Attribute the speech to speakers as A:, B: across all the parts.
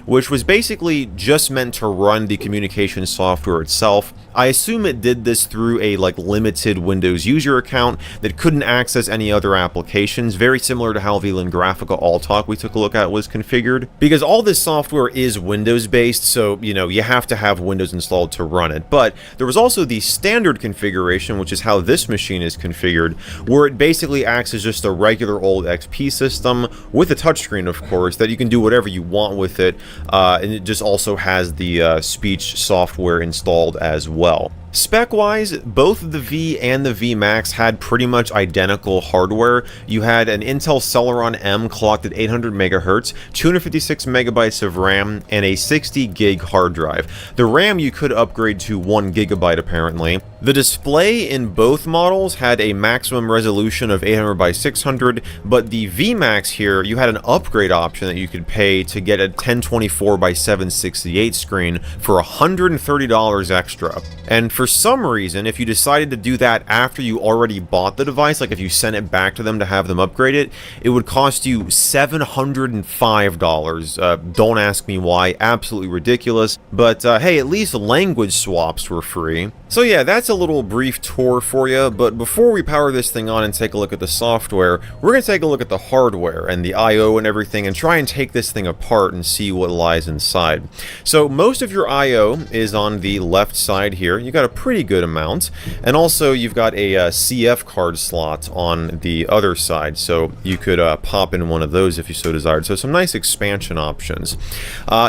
A: which was basically just meant to run the communication software itself. I assume it did this through a limited Windows user account that couldn't access any other applications, very similar to how VLAN Graphica AllTalk we took a look at was configured. Because all this software is Windows based, so you have to have Windows installed to run it. But there was also the standard configuration, which is how this machine is configured, where it basically acts as just a regular old XP system with a touchscreen, of course, that you can do whatever you want with it. And it just also has the speech software installed as well. Spec-wise, both the V and the V Max had pretty much identical hardware. You had an Intel Celeron M clocked at 800 MHz, 256 megabytes of RAM, and a 60 gig hard drive. The RAM you could upgrade to 1 gigabyte apparently. The display in both models had a maximum resolution of 800 by 600, but the V Max here, you had an upgrade option that you could pay to get a 1024 by 768 screen for $130 extra. And for some reason, if you decided to do that after you already bought the device, like if you sent it back to them to have them upgrade it, it would cost you $705. Don't ask me why, absolutely ridiculous. But hey, at least language swaps were free. So yeah, that's a little brief tour for you, but before we power this thing on and take a look at the software, we're going to take a look at the hardware and the I/O and everything and try and take this thing apart and see what lies inside. So most of your I/O is on the left side here. You got a pretty good amount, and also you've got a CF card slot on the other side, so you could pop in one of those if you so desired. So some nice expansion options.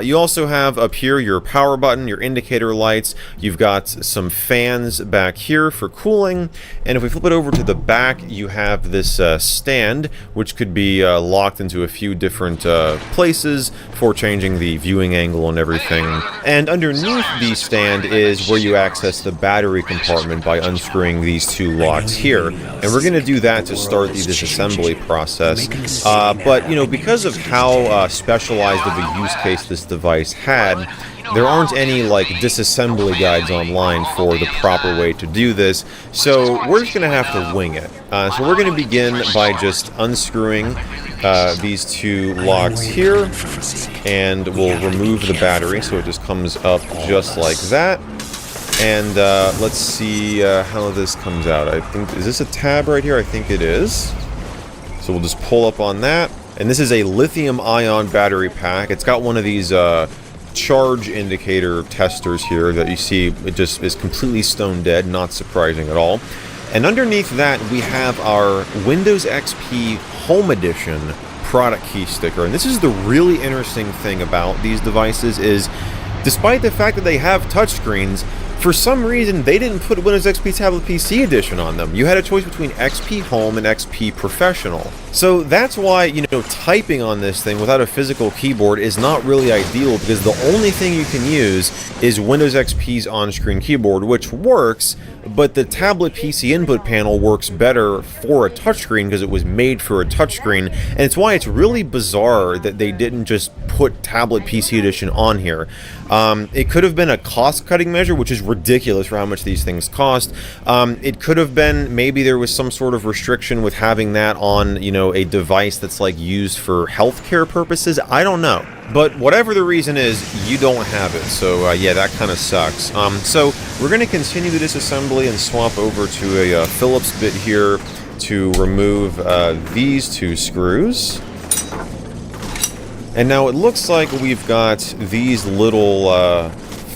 A: You also have up here your power button, your indicator lights. You've got some fans back here for cooling, and if we flip it over to the back, you have this stand, which could be locked into a few different places for changing the viewing angle and everything. And underneath the stand is where you access the battery compartment by unscrewing these two locks here, and we're going to do that to start the disassembly process. But because of how specialized of a use case this device had, there aren't any disassembly guides online for the proper way to do this, so we're just going to have to wing it. So we're going to begin by just unscrewing these two locks here, and we'll remove the battery so it just comes up just like that. And let's see how this comes out. I think, is this a tab right here? I think it is. So we'll just pull up on that. And this is a lithium-ion battery pack. It's got one of these charge indicator testers here that you see. It just is completely stone dead, not surprising at all. And underneath that, we have our Windows XP Home Edition product key sticker. And this is the really interesting thing about these devices is, despite the fact that they have touchscreens, for some reason, they didn't put Windows XP Tablet PC Edition on them. You had a choice between XP Home and XP Professional. So that's why, typing on this thing without a physical keyboard is not really ideal, because the only thing you can use is Windows XP's on-screen keyboard, which works, but the tablet PC input panel works better for a touchscreen because it was made for a touchscreen, and it's why it's really bizarre that they didn't just put Tablet PC Edition on here. It could have been a cost-cutting measure, which is ridiculous for how much these things cost. It could have been maybe there was some sort of restriction with having that on, a device that's used for healthcare purposes. I don't know. But whatever the reason is, you don't have it. So yeah, that kind of sucks. So we're going to continue the disassembly and swap over to a Phillips bit here to remove these two screws. And now it looks like we've got these little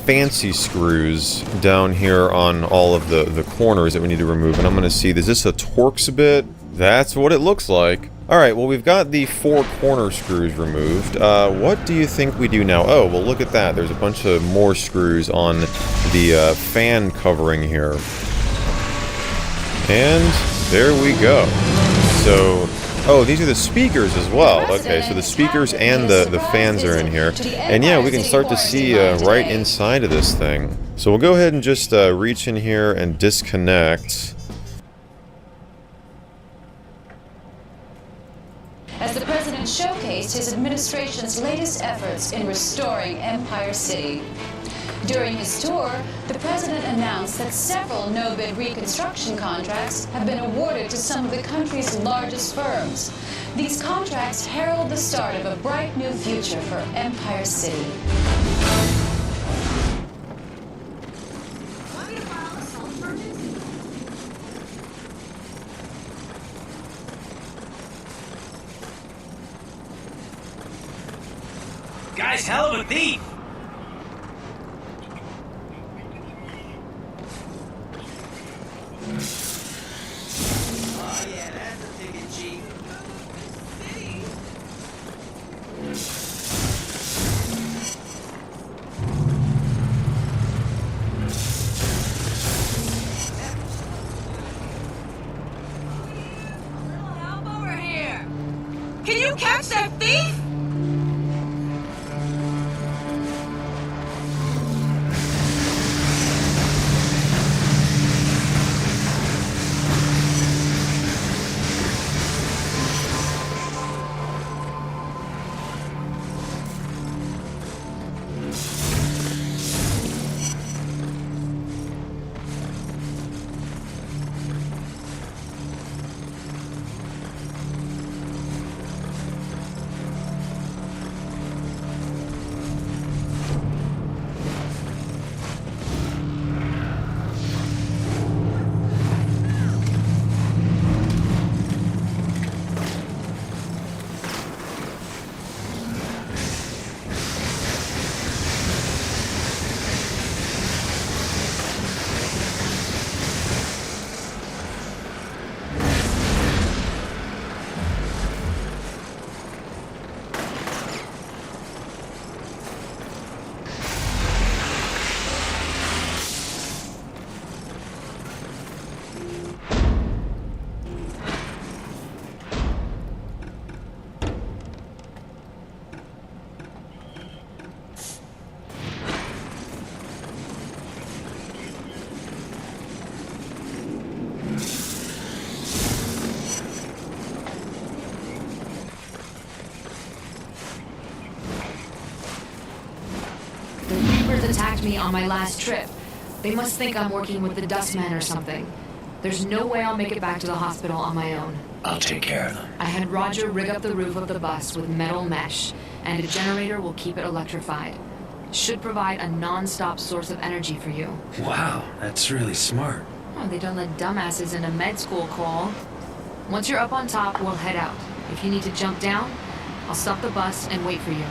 A: fancy screws down here on all of the corners that we need to remove. And I'm going to see, is this a Torx bit? That's what it looks like. Alright, well, we've got the 4 corner screws removed. What do you think we do now? Oh, well, look at that. There's a bunch of more screws on the fan covering here. And there we go. So, oh, these are the speakers as well. Okay, so the speakers and the fans are in here. And yeah, we can start to see right inside of this thing. So we'll go ahead and just reach in here and disconnect.
B: As the president showcased his administration's latest efforts in restoring Empire City. During his tour, the president announced that several no-bid reconstruction contracts have been awarded to some of the country's largest firms. These contracts herald the start of a bright new future for Empire City.
C: Guy's hell of a thief! Oh yeah, that's a ticket, Chief.
D: Help over here! Can you catch that thief?
E: Attacked me on my last trip. They must think I'm working with the Dustmen or something. There's no way I'll make it back to the hospital on my own.
C: I'll take care of them.
E: I had Roger rig up the roof of the bus with metal mesh, and a generator will keep it electrified. Should provide a non-stop source of energy for you.
C: Wow, that's really smart.
E: Oh, they don't let dumbasses into med school, Cole. Once you're up on top, we'll head out. If you need to jump down, I'll stop the bus and wait for you.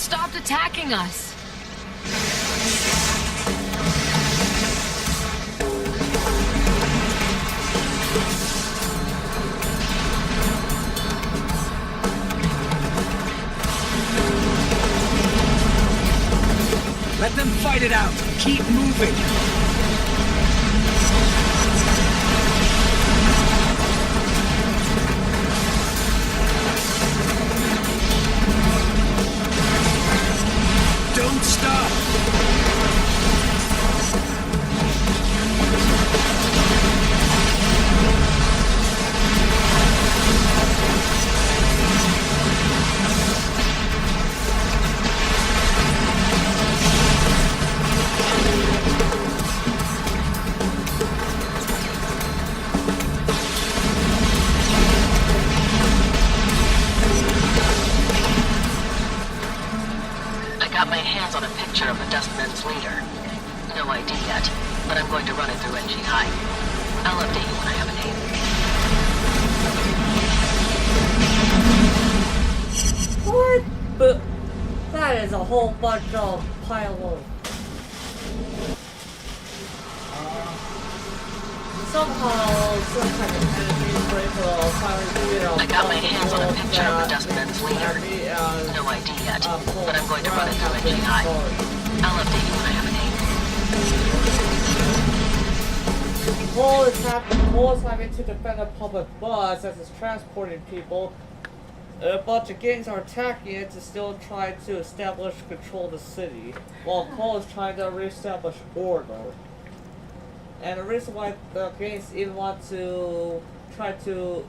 E: stopped attacking us.
F: Let them fight it out. Keep moving. Don't stop.
G: I got my hands on a picture of the Dustman's leader. No ID yet, but I'm going to run it through NG High. I'll update you when I have a name.
H: What? But that is a whole bunch of pile of. Somehow, some kind of energy break will finally get
G: I got my hands on a picture of the Dustman's leader. No ID yet, but I'm going to run it through NG High. I'll update you when I have a name.
H: Cole is having to defend a public bus as it's transporting people. A bunch of gangs are attacking it to still try to establish control of the city, while Cole is trying to reestablish order. And the reason why the gangs even want to try to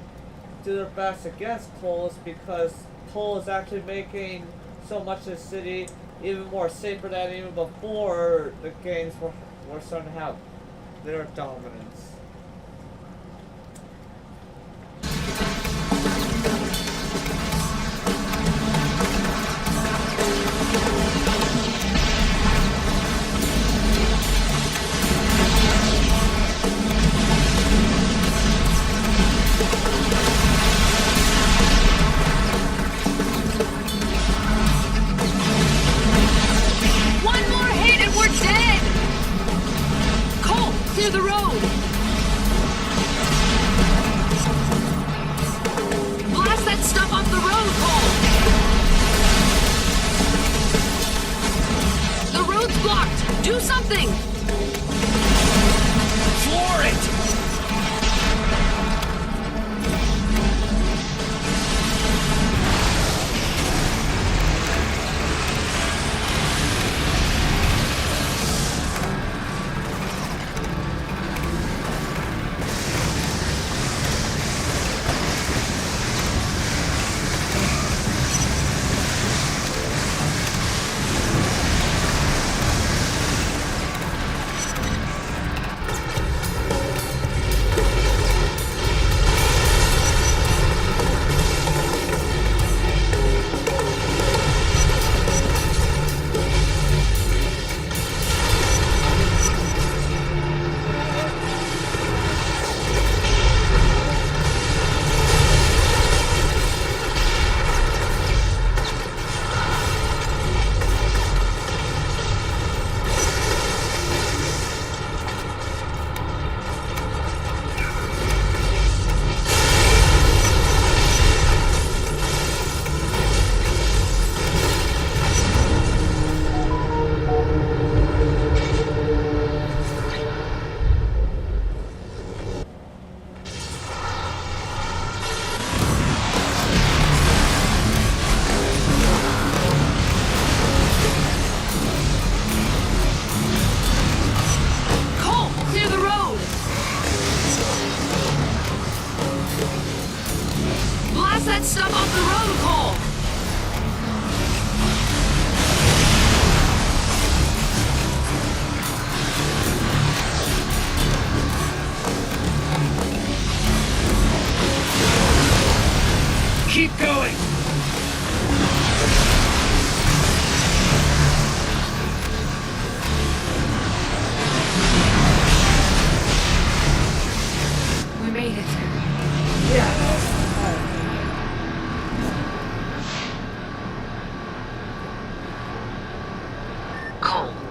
H: do their best against Cole is because Cole is actually making so much of the city even more safer than even before the gangs were starting to have their dominance.
E: One more hit and we're dead! Cole, clear the road! Blast that stuff off the road, Cole! The road's blocked! Do something!
F: Floor it!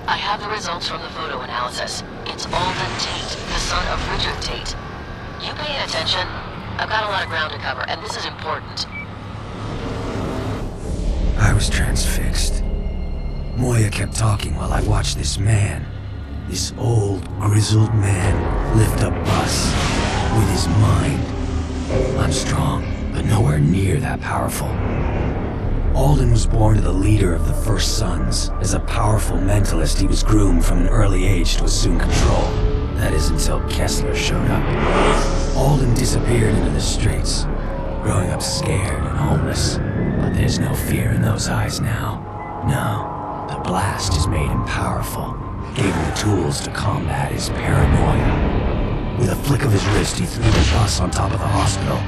G: I have the results from the photo analysis. It's Alden Tate, the son of Richard Tate. You paying attention? I've got a lot of ground to cover, and this is important.
F: I was transfixed. Moya kept talking while I watched this man, this old, grizzled man, lift a bus with his mind. I'm strong, but nowhere near that powerful. Alden was born to the leader of the First Sons. As a powerful mentalist, he was groomed from an early age to assume control. That is until Kessler showed up. Alden disappeared into the streets, growing up scared and homeless. But there's no fear in those eyes now. No, the blast has made him powerful, gave him the tools to combat his paranoia. With a flick of his wrist, he threw the bus on top of the hospital,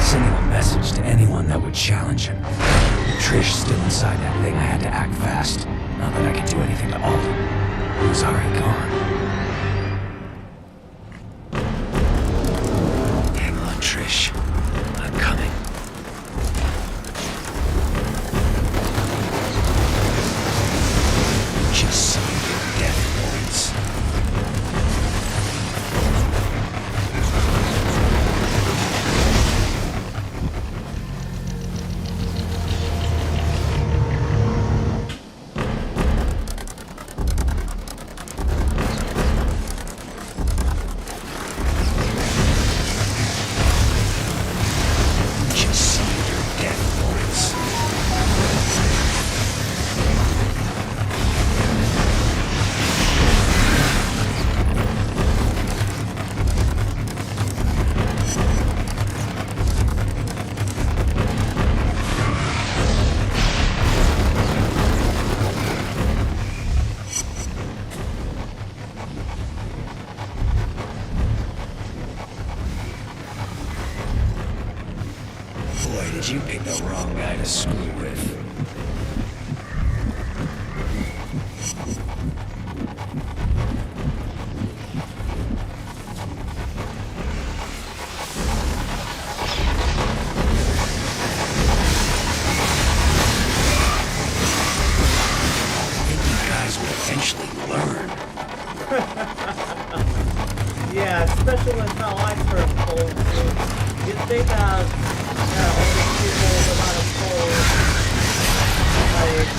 F: sending a message to anyone that would challenge him. With Trish still inside that thing, I had to act fast. Not that I could do anything to Alden. He was already gone. Hang on, Trish. I'm coming. Just see your death points. Boy, did you pick the wrong guy to screw with. I think you guys will eventually learn.
H: Yeah, especially with how I turn cold too. You'd think that all these people know how to fold. Like,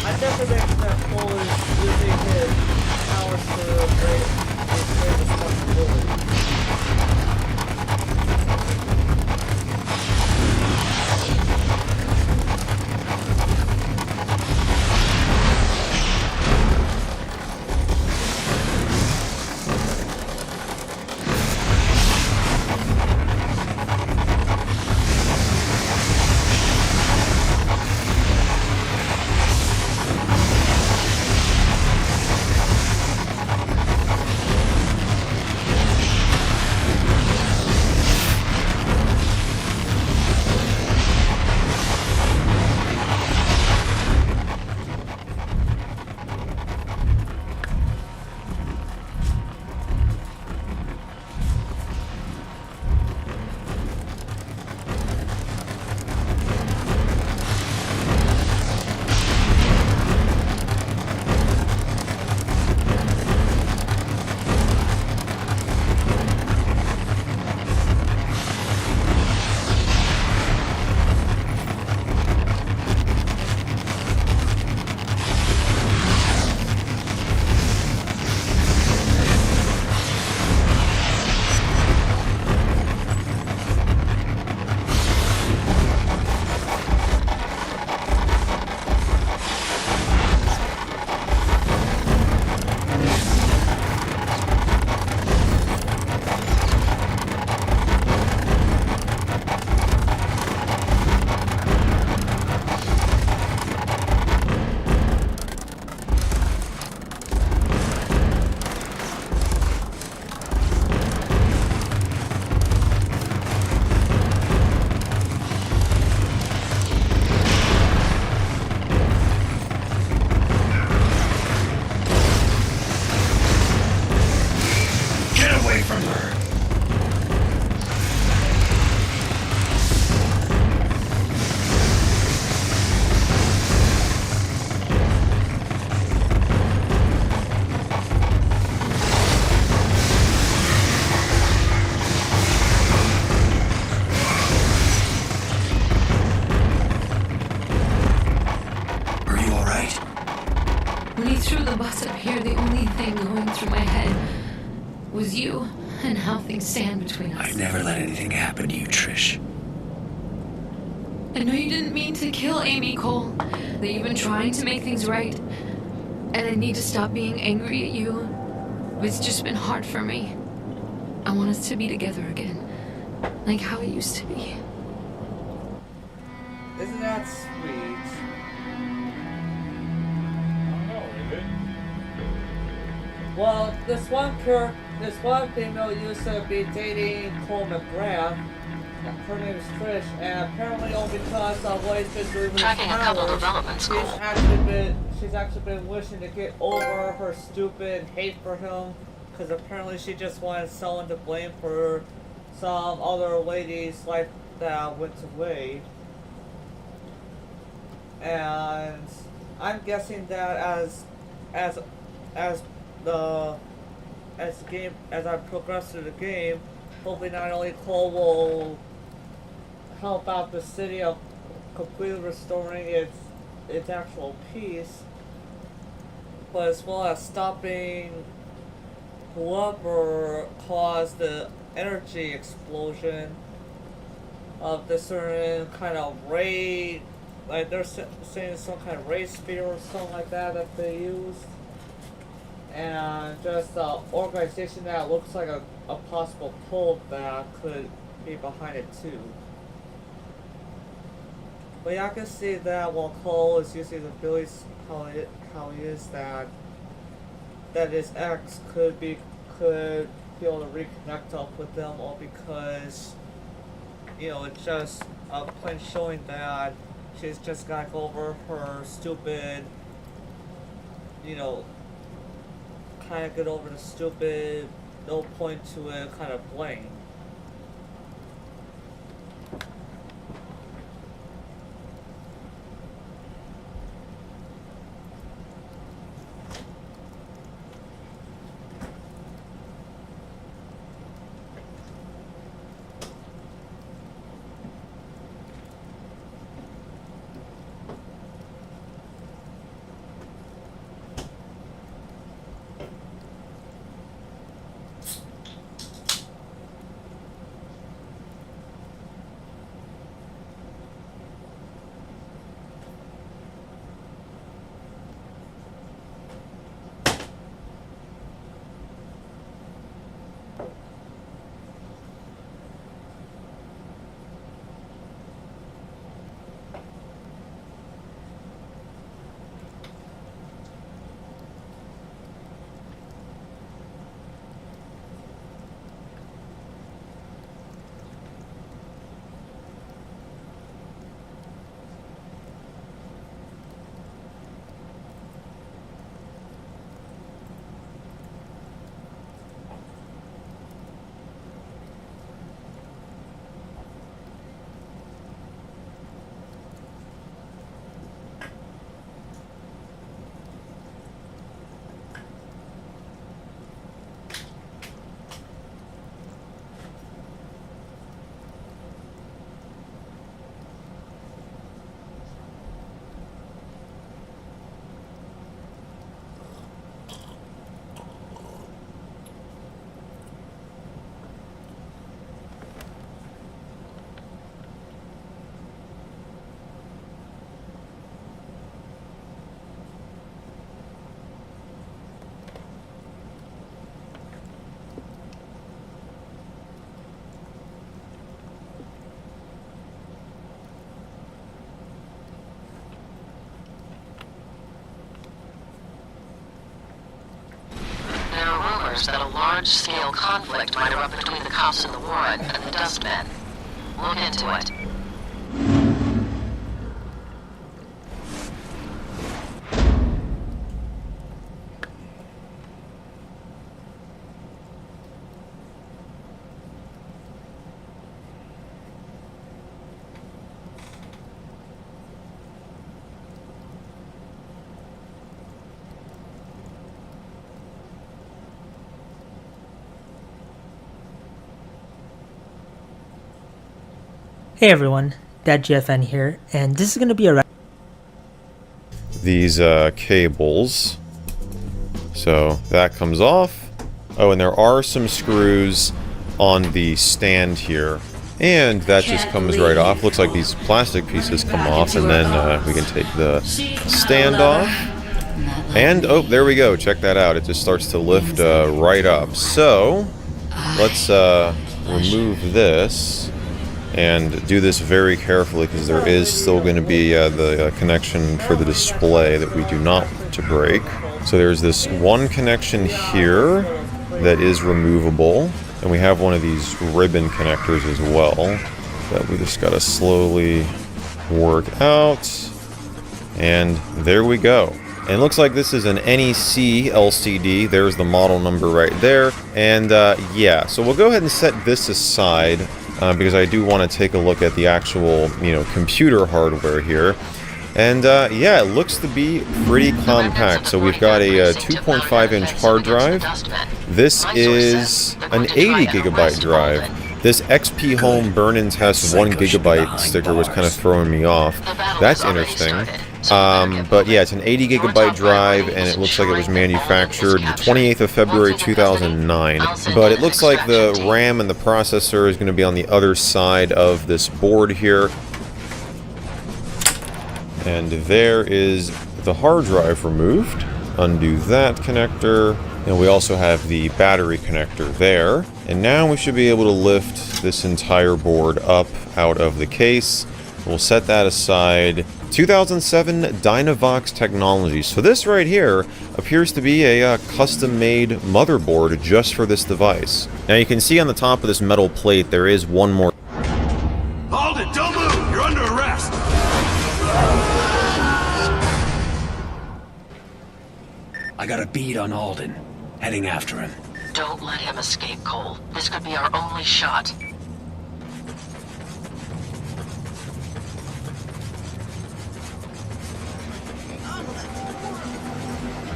H: I definitely think that Cole is using his powers to his great responsibility.
E: When he threw the bus up here, the only thing going through my head was you and how things stand between us.
F: I'd never let anything happen to you, Trish.
E: I know you didn't mean to kill Amy, Cole. That you've been trying to make things right. And I need to stop being angry at you. It's just been hard for me. I want us to be together again. Like how it used to be.
H: Isn't that sweet? Well, this one female used to be dating Cole McGrath. Her name is Trish, and apparently all because of what he's been doing with his
G: Tracking a couple
H: powers,
G: developments, Cole.
H: she's actually been wishing to get over her stupid hate for him, because apparently she just wanted someone to blame for some other lady's life that went away. And I'm guessing that as I progress through the game, hopefully not only Cole will help out the city of completely restoring its actual peace, but as well as stopping whoever caused the energy explosion of this certain kind of ray, like they're saying some kind of ray spear or something like that they used. And just an organization that looks like a possible cult that could be behind it too. But yeah, I can see that while Cole is using the abilities how he is, that his ex could be able to reconnect up with them, all because it's just a plain showing that she's just got to go over her stupid, kind of get over the stupid, no point to it kind of blame.
G: That a large-scale conflict might erupt between the cops in the warrant and the dustmen. Look into it.
I: Hey everyone, DadGFN here, and this is going to be a
A: These cables So that comes off. Oh, and there are some screws on the stand here. And that just comes right off. Looks like these plastic pieces come off, and then we can take the stand off. And, oh, there we go. Check that out. It just starts to lift right up. So, let's remove this and do this very carefully because there is still going to be the connection for the display that we do not want to break. So there's this one connection here that is removable. And we have one of these ribbon connectors as well that we just got to slowly work out. And there we go. And it looks like this is an NEC LCD. There's the model number right there. And yeah, so we'll go ahead and set this aside because I do want to take a look at the actual, computer hardware here. And yeah, it looks to be pretty compact. So we've got a 2.5-inch hard drive. This is an 80 gigabyte drive. This XP Home Burn-In Test 1 gigabyte sticker was kind of throwing me off. That's interesting. But yeah, it's an 80 gigabyte drive, and it looks like it was manufactured the 28th of February 2009. But it looks like the RAM and the processor is going to be on the other side of this board here. And there is the hard drive removed. Undo that connector. And we also have the battery connector there. And now we should be able to lift this entire board up out of the case. We'll set that aside. 2007 Dynavox technology. So this right here appears to be a custom-made motherboard just for this device. Now you can see on the top of this metal plate there is one more.
F: Hold it! Don't move! You're under arrest! I got a bead on Alden. Heading after him.
G: Don't let him escape, Cole. This could be our only shot.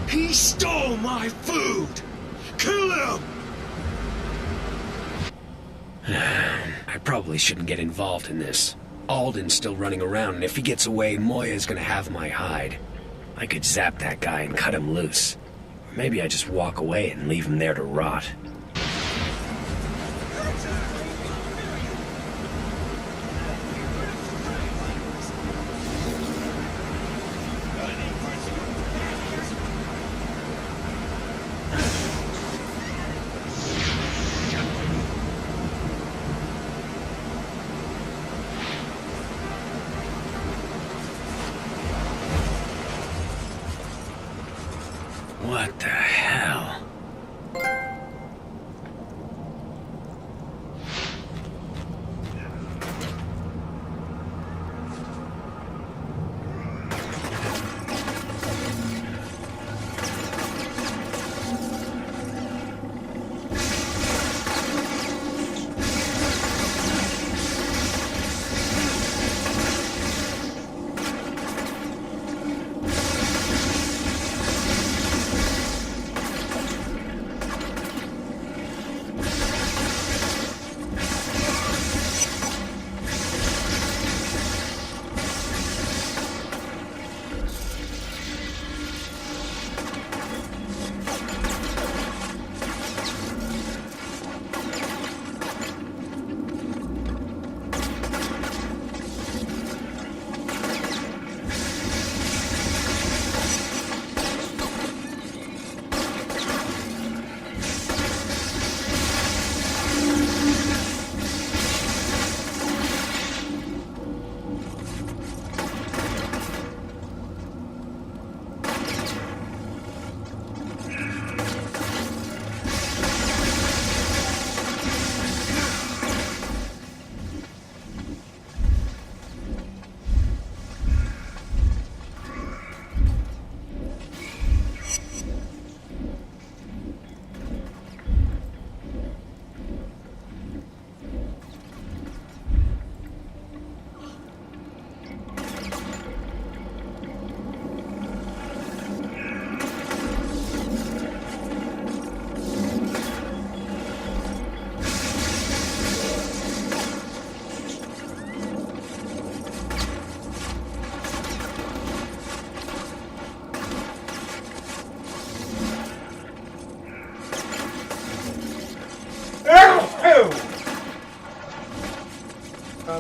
F: He stole my food! Kill him! I probably shouldn't get involved in this. Alden's still running around, and if he gets away, Moya's gonna have my hide. I could zap that guy and cut him loose. Or maybe I just walk away and leave him there to rot. What the hell?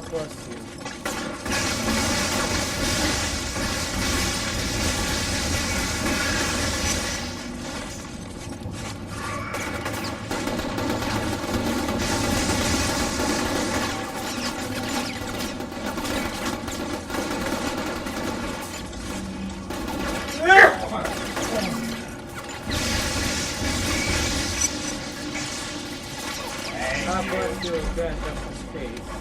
H: God bless you. God bless you again, Justice Case.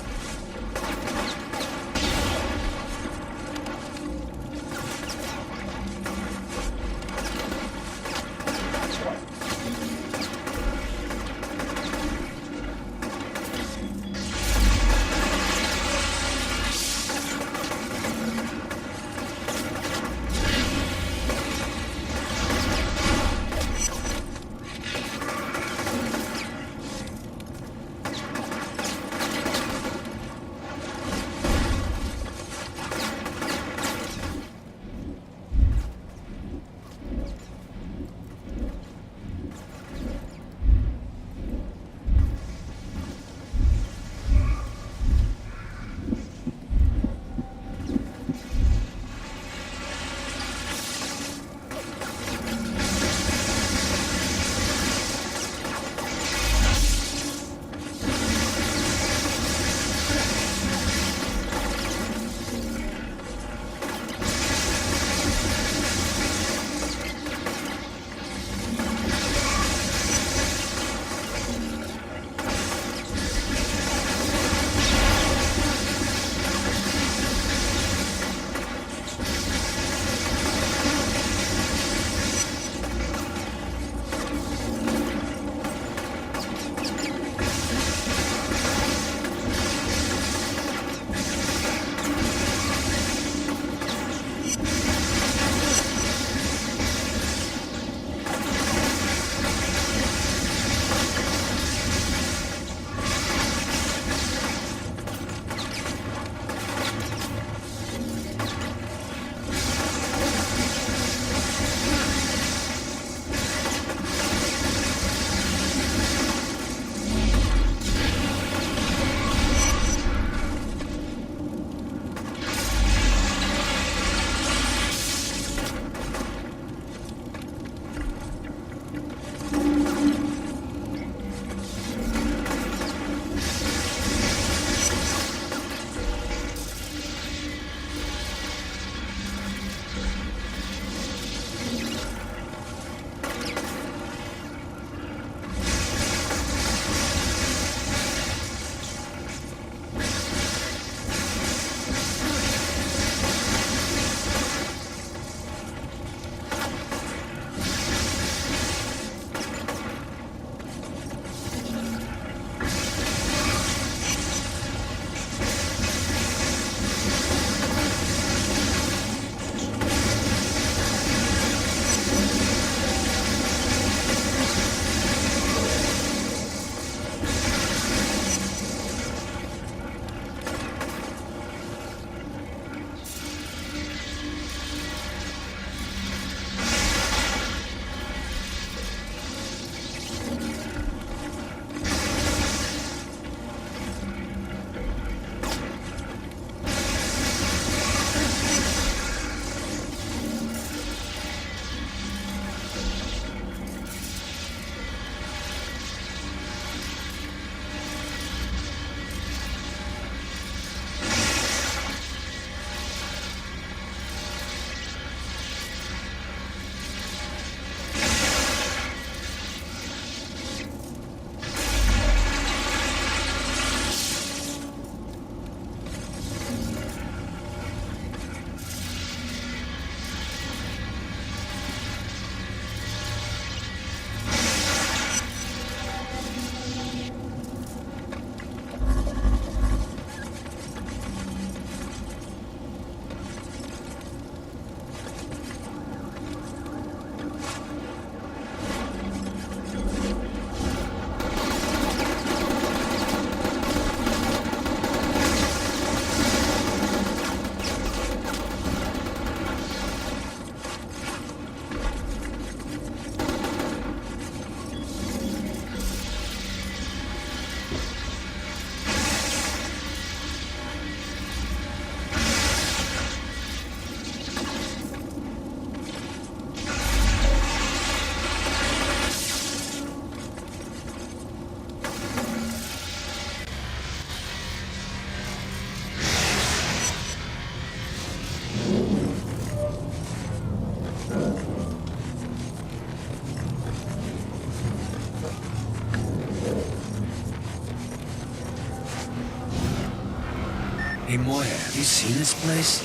F: Hey Moya, have you seen this place?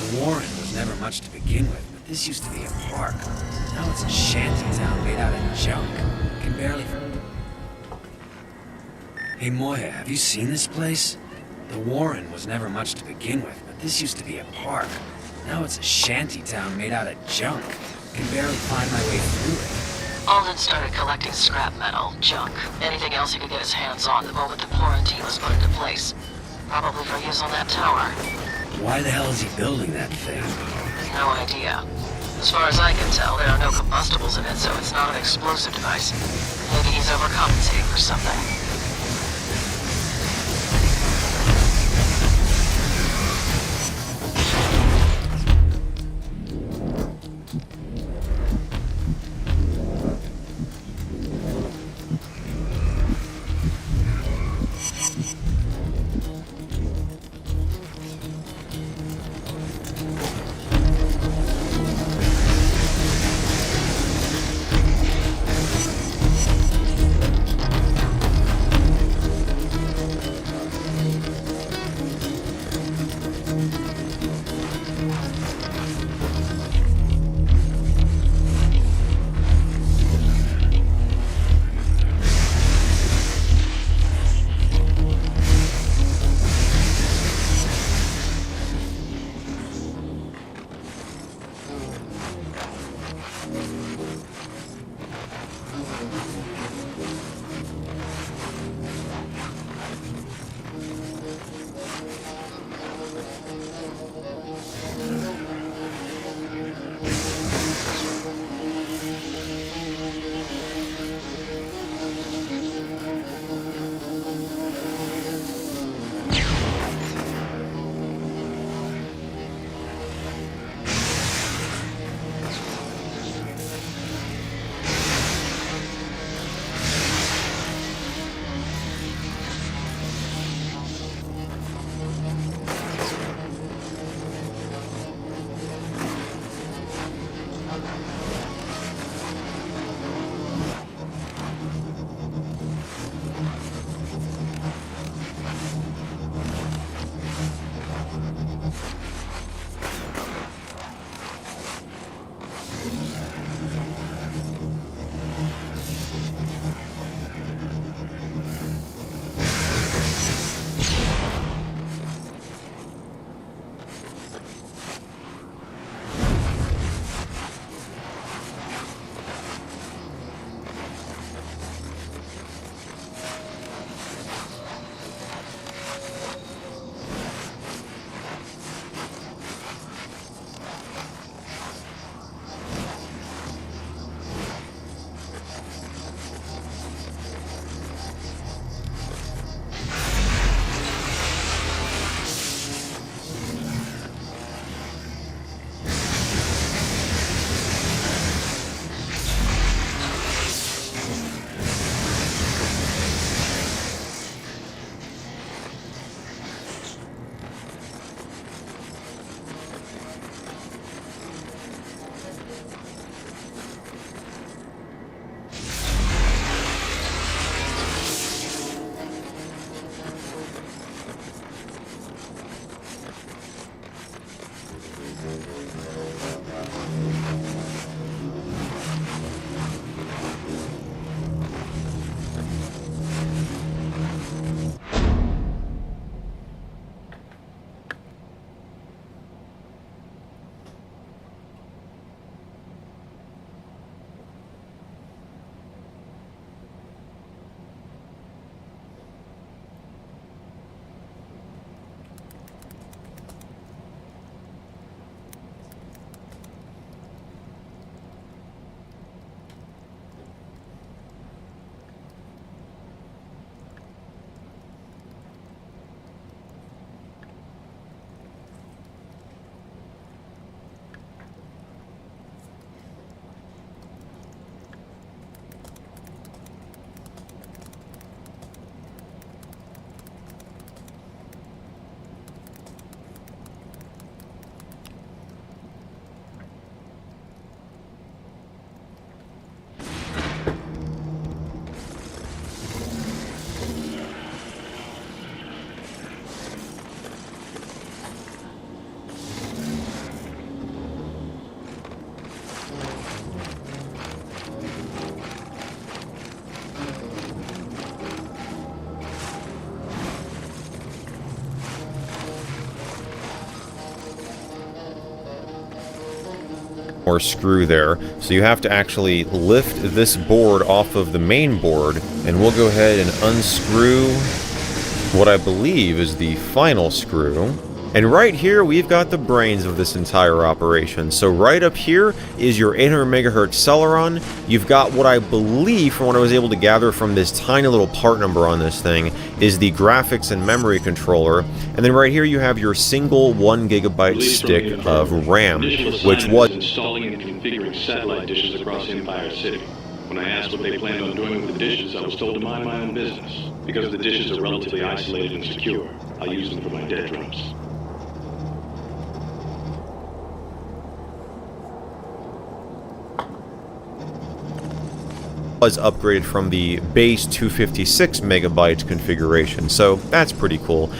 F: The Warren was never much to begin with, but this used to be a park. Now it's a shanty town made out of junk. Can barely... Hey Moya, have you seen this place? The Warren was never much to begin with, but this used to be a park. Now it's a shanty town made out of junk. Can barely find my way through it.
G: Alden started collecting scrap metal, junk, anything else he could get his hands on the moment the quarantine was put into place. Probably for use on that tower.
F: Why the hell is he building that thing?
G: No idea. As far as I can tell, there are no combustibles in it, so it's not an explosive device. Maybe he's overcompensating for something.
A: more screw there. So you have to actually lift this board off of the main board, and we'll go ahead and unscrew what I believe is the final screw. And right here, we've got the brains of this entire operation. So right up here is your 800 megahertz Celeron. You've got what I believe, from what I was able to gather from this tiny little part number on this thing, is the graphics and memory controller. And then right here you have your single 1 gigabyte stick of RAM, which was
J: installing and configuring satellite dishes across Empire City. When I asked what they planned on doing with the dishes, I was told to mind my own business. Because the dishes are relatively isolated and secure, I'll use them for my dead drones.
A: was upgraded from the base 256 megabyte configuration, so that's pretty cool.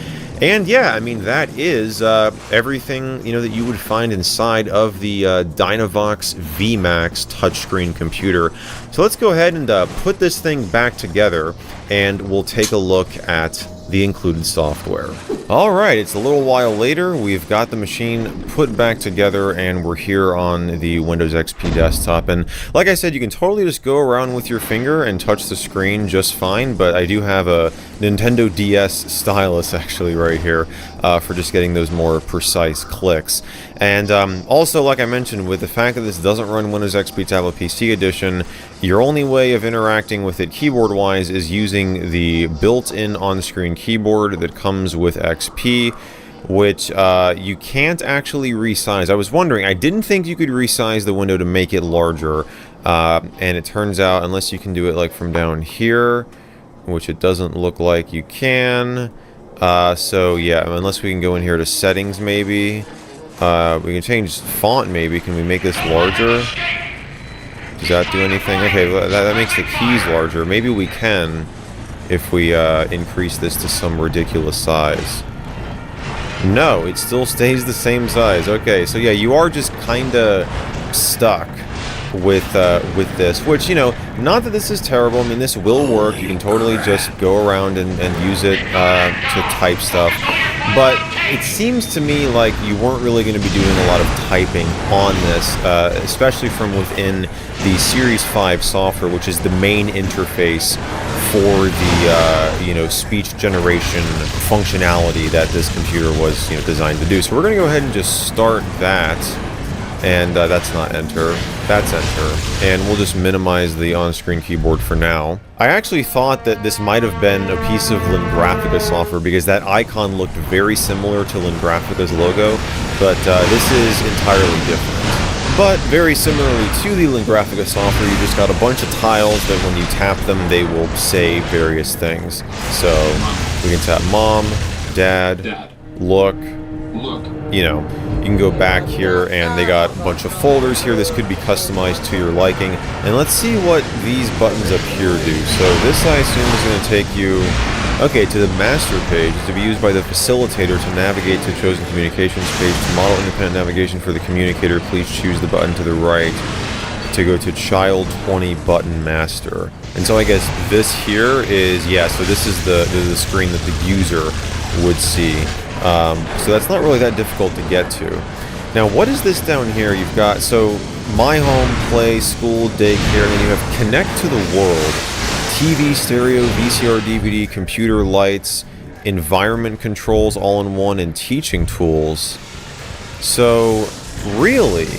A: And yeah, I mean, that is everything, you know, that you would find inside of the Dynavox VMAX touchscreen computer. So let's go ahead and put this thing back together, and we'll take a look at the included software. Alright, it's a little while later. We've got the machine put back together, and we're here on the Windows XP desktop. And like I said, you can totally just go around with your finger and touch the screen just fine, but I do have a Nintendo DS stylus actually right here for just getting those more precise clicks. And also, like I mentioned, with the fact that this doesn't run Windows XP Tablet PC Edition, your only way of interacting with it keyboard-wise is using the built-in on-screen keyboard that comes with XP, which you can't actually resize. I was wondering, I didn't think you could resize the window to make it larger, and it turns out, unless you can do it like from down here, which it doesn't look like you can. So yeah, unless we can go in here to settings maybe. We can change font maybe. Can we make this larger? Does that do anything? Okay, that makes the keys larger. Maybe we can if we increase this to some ridiculous size. No, it still stays the same size. Okay, so yeah, you are just kinda stuck with this, which, you know, not that this is terrible. I mean, this will work. You can totally just go around and use it to type stuff. But it seems to me like you weren't really going to be doing a lot of typing on this, especially from within the Series 5 software, which is the main interface for the you know, speech generation functionality that this computer was, you know, designed to do. So we're going to go ahead and just start that. And that's not enter, that's enter, and we'll just minimize the on-screen keyboard for now. I actually thought that this might have been a piece of Lingraphica software because that icon looked very similar to Lingraphica's logo, but this is entirely different. But very similarly to the Lingraphica software, you just got a bunch of tiles that when you tap them, they will say various things. So we can tap Mom, Dad, Look, you know, you can go back here and they got a bunch of folders here. This could be customized to your liking. And let's see what these buttons up here do. So this, I assume, is going to take you, okay, to the master page. To be used by the facilitator to navigate to chosen communications page. To model independent navigation for the communicator, please choose the button to the right. To go to child 20 button master. And so I guess this here is, yeah, so this is the screen that the user would see. So that's not really that difficult to get to. Now, what is this down here? You've got, so, My Home, Play, School, Daycare, and then you have Connect to the World. TV, stereo, VCR, DVD, computer, lights, environment controls all in one, and teaching tools. So, really,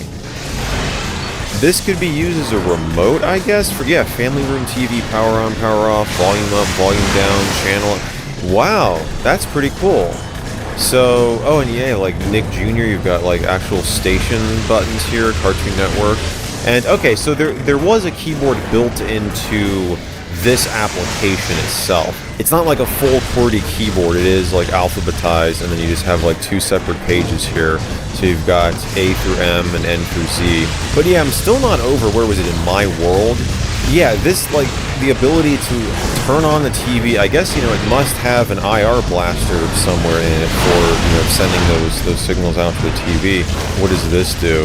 A: this could be used as a remote, I guess, for, yeah, family room TV, power on, power off, volume up, volume down, channel. Wow, that's pretty cool. So, oh, and yeah, like Nick Jr., you've got like actual station buttons here, Cartoon Network. And okay, so there was a keyboard built into this application itself. It's not like a full QWERTY keyboard, it is like alphabetized, and then you just have like two separate pages here. So you've got A through M and N through Z. But yeah, I'm still not over, where was it, in My World? Yeah, this, like, the ability to turn on the TV, I guess, you know, it must have an IR blaster somewhere in it for, you know, sending those signals out to the TV. What does this do?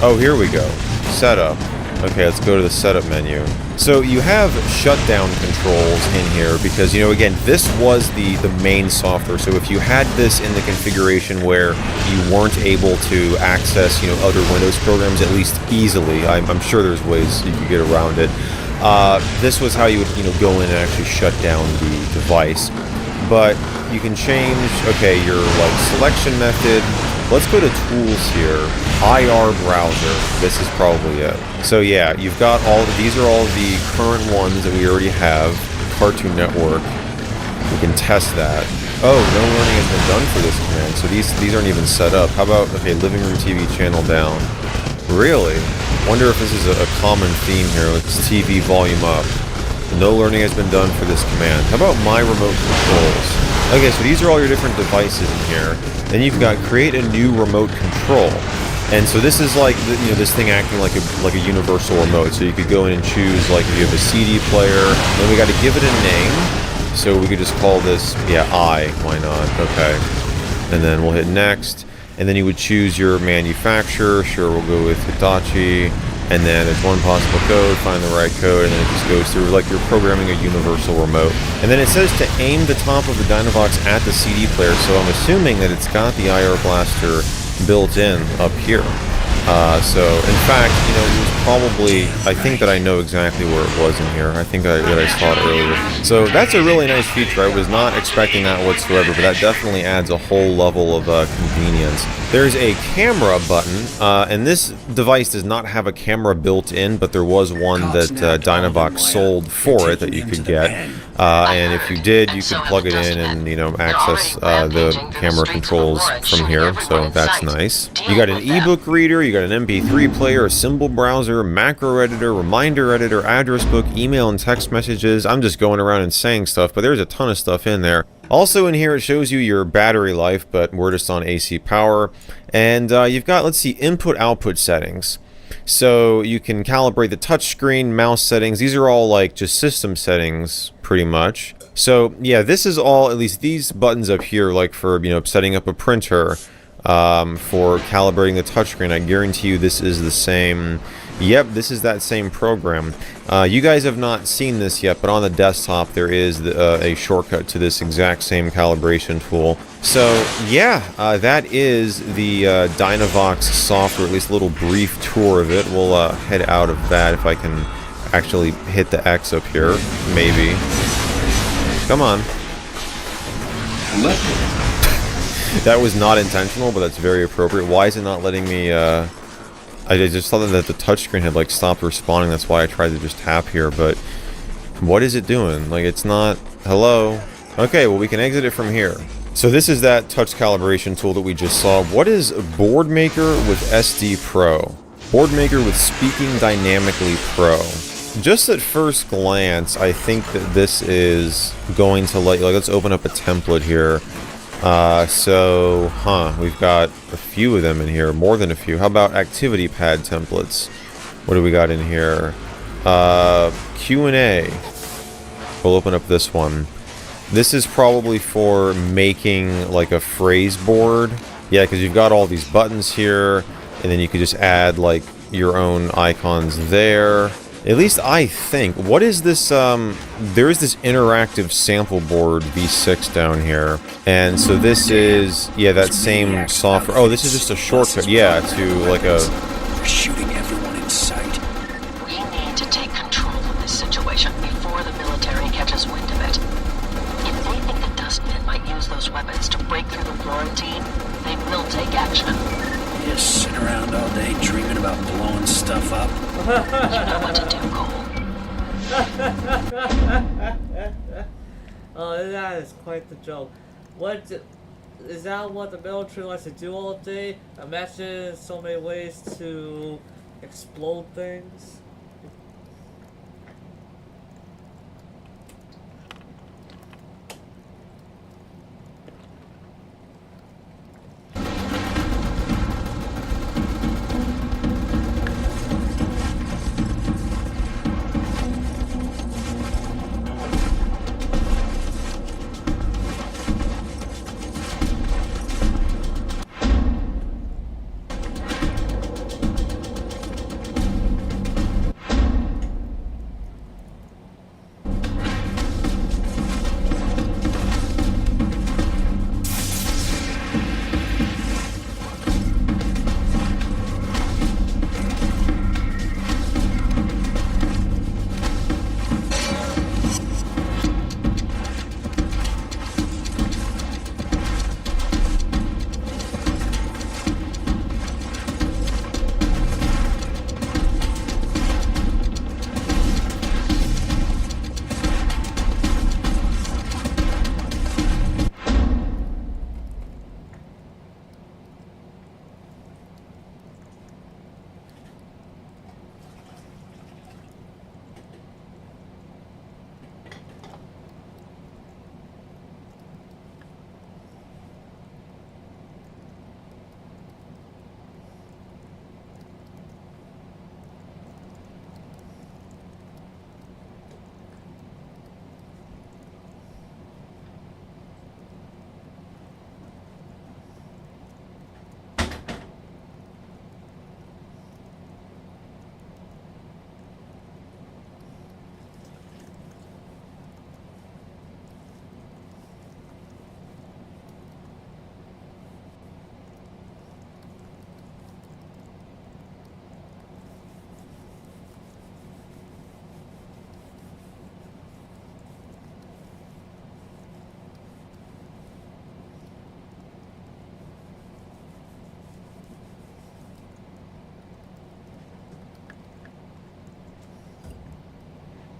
A: Oh, here we go. Setup. Okay, let's go to the setup menu. So you have shutdown controls in here because, you know, again, this was the main software. So if you had this in the configuration where you weren't able to access, you know, other Windows programs, at least easily, I'm sure there's ways you could get around it. This was how you would, you know, go in and actually shut down the device. But you can change, okay, your like selection method. Let's go to tools here. IR browser. This is probably it. So yeah, you've got these are all the current ones that we already have. Cartoon Network. We can test that. Oh, no learning has been done for this command. So these aren't even set up. How about, okay, living room TV channel down. Really? Wonder if this is a common theme here. Let's TV volume up. No learning has been done for this command. How about my remote controls? Okay, so these are all your different devices in here. Then you've got create a new remote control. And so this is like, you know, this thing acting like a universal remote. So you could go in and choose, like, if you have a CD player. Then we got to give it a name. So we could just call this, yeah, why not? Okay. And then we'll hit next. And then you would choose your manufacturer. Sure, we'll go with Hitachi. And then there's one possible code, find the right code, and then it just goes through like you're programming a universal remote. And then it says to aim the top of the Dynavox at the CD player, so I'm assuming that it's got the IR blaster built in up here. So, in fact, you know, it was probably, I think that I know exactly where it was in here. I think that I saw it earlier. So that's a really nice feature. I was not expecting that whatsoever, but that definitely adds a whole level of convenience. There's a camera button, and this device does not have a camera built in, but there was one that Dynavox sold for it that you could get. And if you did, you could plug it in and, you know, access the camera controls from here, so that's nice. You got an ebook reader, you got an MP3 player, a symbol browser, macro editor, reminder editor, address book, email and text messages. I'm just going around and saying stuff, but there's a ton of stuff in there. Also in here, it shows you your battery life, but we're just on AC power. And you've got, let's see, input-output settings. So you can calibrate the touchscreen, mouse settings. These are all like just system settings, pretty much. So yeah, this is all, at least these buttons up here, like for, you know, setting up a printer, for calibrating the touchscreen. I guarantee you this is the same. Yep, this is that same program. You guys have not seen this yet, but on the desktop there is a shortcut to this exact same calibration tool. So yeah, that is the Dynavox software, at least a little brief tour of it. We'll head out of that if I can actually hit the X up here, maybe. Come on. That was not intentional, but that's very appropriate. Why is it not letting me, I just thought that the touchscreen had, like, stopped responding. That's why I tried to just tap here, but what is it doing? Like, it's not... Hello? Okay, well, we can exit it from here. So this is that touch calibration tool that we just saw. What is Board Maker with SD Pro? Board Maker with Speaking Dynamically Pro. Just at first glance, I think that this is going to let you... Like, let's open up a template here. We've got a few of them in here, more than a few. How about activity pad templates? What do we got in here? Q&A. We'll open up this one. This is probably for making like a phrase board. Yeah, because you've got all these buttons here, and then you could just add like your own icons there. At least I think. What is this? There is this interactive sample board V6 down here. And so this is, yeah, that same software. Oh, this is just a shortcut, yeah, to like a...
F: They're shooting everyone in sight.
G: We need to take control of this situation before the military catches wind of it. If they think the Dustmen might use those weapons to break through the quarantine, they will take action.
F: Just sit around all day dreaming about blowing stuff up.
G: You know what to do, Cole.
H: Oh, that is quite the joke. Is that what the military likes to do all day? Imagine so many ways to explode things.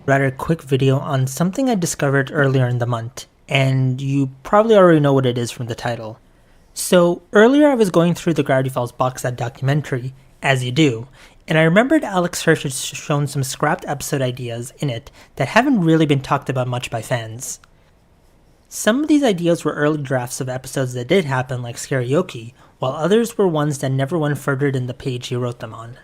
I: rather quick video on something I discovered earlier in the month, and you probably already know what it is from the title. So earlier I was going through the Gravity Falls box set documentary, as you do, and I remembered Alex Hirsch had shown some scrapped episode ideas in it that haven't really been talked about much by fans. Some of these ideas were early drafts of episodes that did happen, like Karaoke, while others were ones that never went further than the page he wrote them on.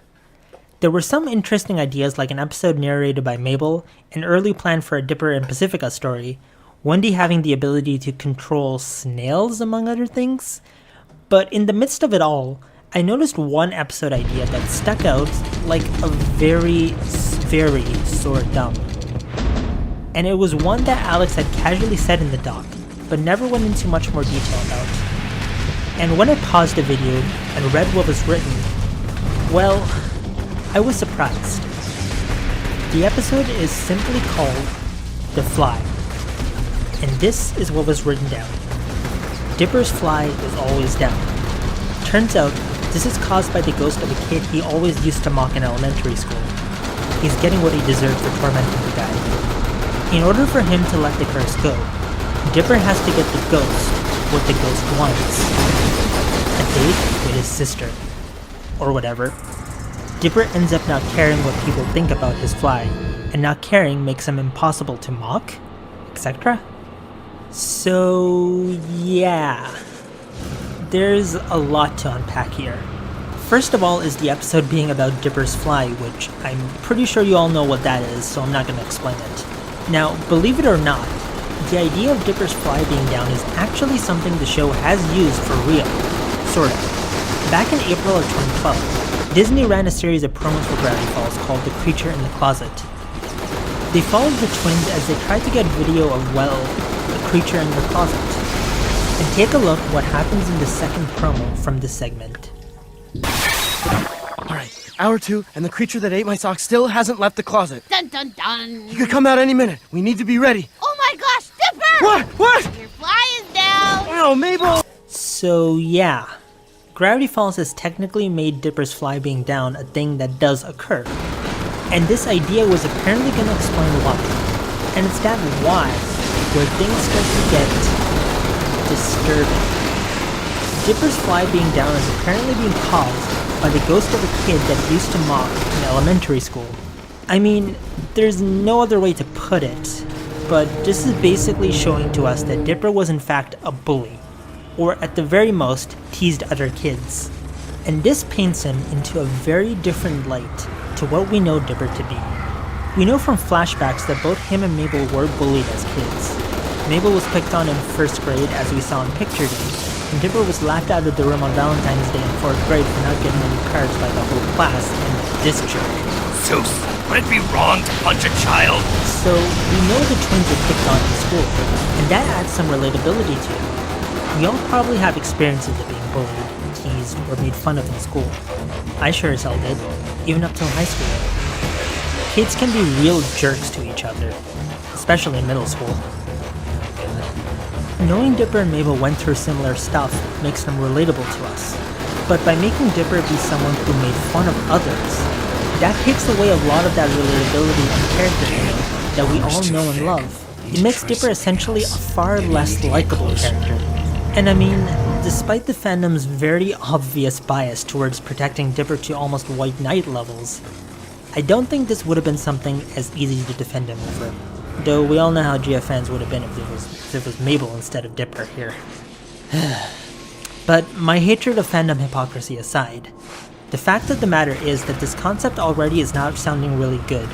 I: There were some interesting ideas, like an episode narrated by Mabel, an early plan for a Dipper and Pacifica story, Wendy having the ability to control snails, among other things. But in the midst of it all, I noticed one episode idea that stuck out like a very, very sore dumb. And it was one that Alex had casually said in the doc, but never went into much more detail about. And when I paused the video and read what was written, well, I was surprised. The episode is simply called The Fly, and this is what was written down. Dipper's fly is always down. Turns out, this is caused by the ghost of a kid he always used to mock in elementary school. He's getting what he deserved for tormenting the guy. In order for him to let the curse go, Dipper has to get the ghost what the ghost wants. A date with his sister. Or whatever. Dipper ends up not caring what people think about his fly, and not caring makes him impossible to mock, etc. So, yeah. There's a lot to unpack here. First of all is the episode being about Dipper's fly, which I'm pretty sure you all know what that is, so I'm not going to explain it. Now, believe it or not, the idea of Dipper's fly being down is actually something the show has used for real. Sort of. Back in April of 2012, Disney ran a series of promos for Gravity Falls called The Creature in the Closet. They followed the twins as they tried to get video of, well, the creature in the closet. And take a look what happens in the second promo from this segment.
K: Alright, hour 2, and the creature that ate my socks still hasn't left the closet.
D: Dun dun dun.
K: He could come out any minute. We need to be ready.
D: Oh my gosh, Dipper!
K: What?
D: Your fly is down!
K: Oh, Mabel!
I: So yeah, Gravity Falls has technically made Dipper's fly being down a thing that does occur. And this idea was apparently going to explain why. And it's that why where things start to get disturbing. Dipper's fly being down is apparently being caused by the ghost of a kid that used to mock in elementary school. I mean, there's no other way to put it, but this is basically showing to us that Dipper was in fact a bully, or at the very most, teased other kids. And this paints him into a very different light to what we know Dipper to be. We know from flashbacks that both him and Mabel were bullied as kids. Mabel was picked on in 1st grade, as we saw in Picture Day, and Dipper was laughed out of the room on Valentine's Day in 4th grade for not getting any cards by the whole class, and this jerk.
F: Zeus, would it be wrong to punch a child?
I: So, we know the twins were picked on in school, and that adds some relatability to it. We all probably have experiences of being bullied, teased, or made fun of in school. I sure as hell did, even up till high school. Kids can be real jerks to each other, especially in middle school. Knowing Dipper and Mabel went through similar stuff makes them relatable to us. But by making Dipper be someone who made fun of others, that takes away a lot of that relatability and character that we all know and love. It makes Dipper essentially a far less likable character. And I mean, despite the fandom's very obvious bias towards protecting Dipper to almost White Knight levels, I don't think this would have been something as easy to defend him over. Though we all know how GF fans would have been if it was Mabel instead of Dipper here. But my hatred of fandom hypocrisy aside, the fact of the matter is that this concept already is not sounding really good.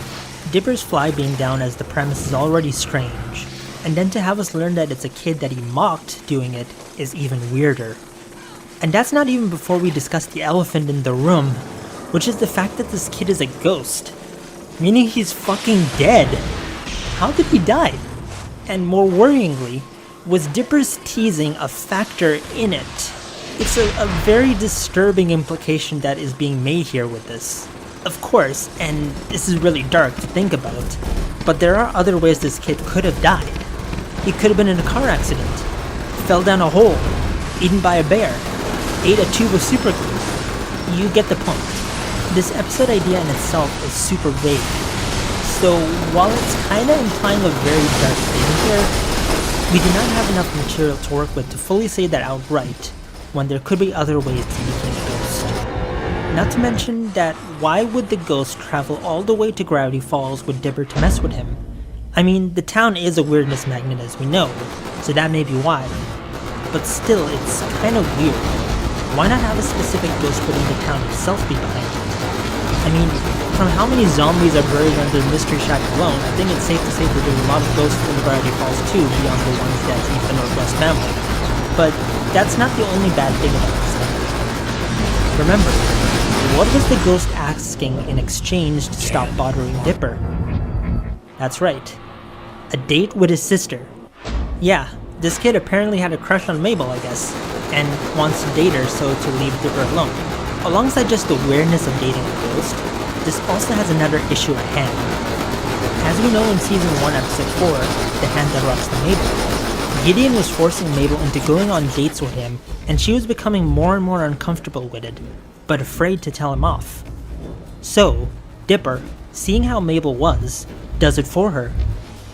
I: Dipper's fly being down as the premise is already strange, and then to have us learn that it's a kid that he mocked doing it is even weirder. And that's not even before we discuss the elephant in the room, which is the fact that this kid is a ghost, meaning he's fucking dead. How did he die? And more worryingly, was Dipper's teasing a factor in it? It's a very disturbing implication that is being made here with this. Of course, and this is really dark to think about, but there are other ways this kid could have died. He could have been in a car accident, fell down a hole, eaten by a bear, ate a tube of super glue. You get the point. This episode idea in itself is super vague. So while it's kinda implying a very dark thing here, we do not have enough material to work with to fully say that outright, when there could be other ways to become a ghost. Not to mention that why would the ghost travel all the way to Gravity Falls with Dipper to mess with him? I mean, the town is a weirdness magnet as we know, so that may be why. But still, it's kind of weird. Why not have a specific ghost within the town itself be behind it? I mean, from how many zombies are buried under the Mystery Shack alone, I think it's safe to say that there's a lot of ghosts in Gravity Falls too, beyond the ones that eat the Northwest family. But that's not the only bad thing about this thing. Remember, what was the ghost asking in exchange to stop bothering Dipper? That's right, a date with his sister. Yeah, this kid apparently had a crush on Mabel, I guess, and wants to date her so to leave Dipper alone. Alongside just the weirdness of dating a ghost, this also has another issue at hand. As we know in Season 1, Episode 4, The Hand That Rocks the Mabel, Gideon was forcing Mabel into going on dates with him, and she was becoming more and more uncomfortable with it, but afraid to tell him off. So, Dipper, seeing how Mabel was, does it for her.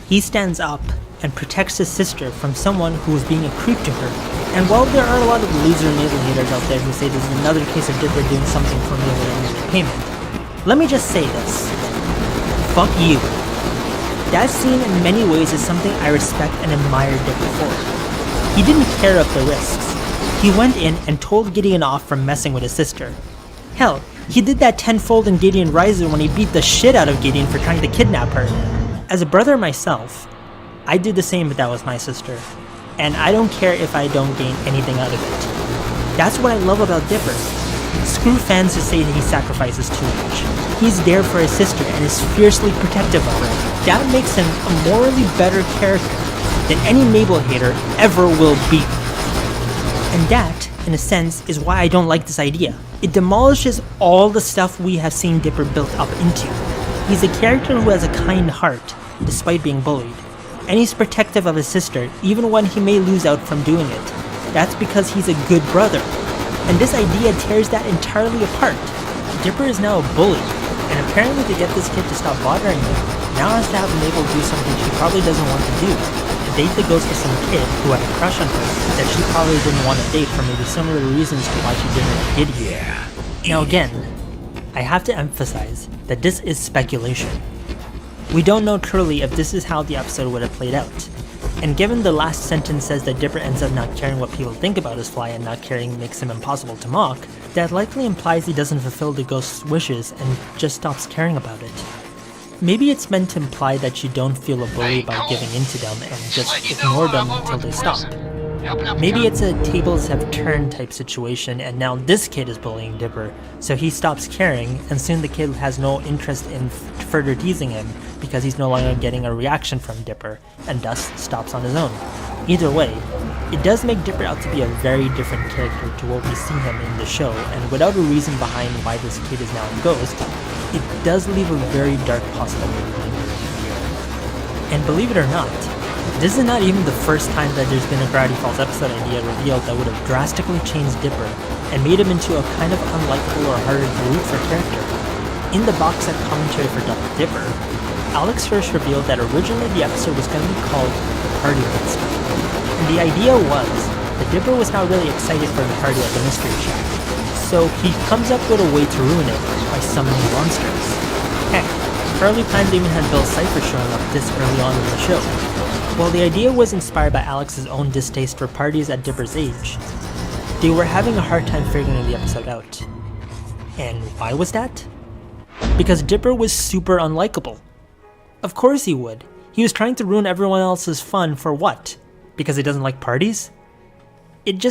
I: He stands up and protects his sister from someone who is being a creep to her. And while there are a lot of loser Mabel haters out there who say this is another case of Dipper doing something for Mabel in entertainment, let me just say this. Fuck you. That scene in many ways is something I respect and admire Dipper for. He didn't care of the risks. He went in and told Gideon off from messing with his sister. Hell, he did that tenfold in Gideon Rises when he beat the shit out of Gideon for trying to kidnap her. As a brother myself, I'd do the same if that was my sister. And I don't care if I don't gain anything out of it. That's what I love about Dipper. Screw fans who say that he sacrifices too much. He's there for his sister and is fiercely protective of her. That makes him a morally better character than any Mabel hater ever will be. And that, in a sense, is why I don't like this idea. It demolishes all the stuff we have seen Dipper built up into. He's a character who has a kind heart, despite being bullied. And he's protective of his sister, even when he may lose out from doing it. That's because he's a good brother. And this idea tears that entirely apart. Dipper is now a bully, and apparently to get this kid to stop bothering him, now has to have Mabel do something she probably doesn't want to do. Date the ghost of some kid who had a crush on her that she probably didn't want to date for maybe similar reasons to why she didn't like Gideon. Now again, I have to emphasize that this is speculation. We don't know truly if this is how the episode would have played out. And given the last sentence says that Dipper ends up not caring what people think about his fly and not caring makes him impossible to mock, that likely implies he doesn't fulfill the ghost's wishes and just stops caring about it. Maybe it's meant to imply that you don't feel a bully by giving in to them and just ignore them until they stop. Maybe it's a tables have turned type situation and now this kid is bullying Dipper, so he stops caring and soon the kid has no interest in further teasing him because he's no longer getting a reaction from Dipper and thus stops on his own. Either way, it does make Dipper out to be a very different character to what we see him in the show, and without a reason behind why this kid is now a ghost, it does leave a very dark possibility lingering here. And believe it or not, this is not even the first time that there's been a Gravity Falls episode idea revealed that would have drastically changed Dipper and made him into a kind of unlikable or harder to root for character. In the box set commentary for Dr. Dipper, Alex Hirsch revealed that originally the episode was going to be called The Party Monster. And the idea was that Dipper was now really excited for the party at the Mystery Shack, so he comes up with a way to ruin it by summoning monsters. Heck, early plans even had Bill Cipher showing up this early on in the show. While the idea was inspired by Alex's own distaste for parties at Dipper's age, they were having a hard time figuring the episode out. And why was that? Because Dipper was super unlikable. Of course he would. He was trying to ruin everyone else's fun for what? Because he doesn't like parties? It just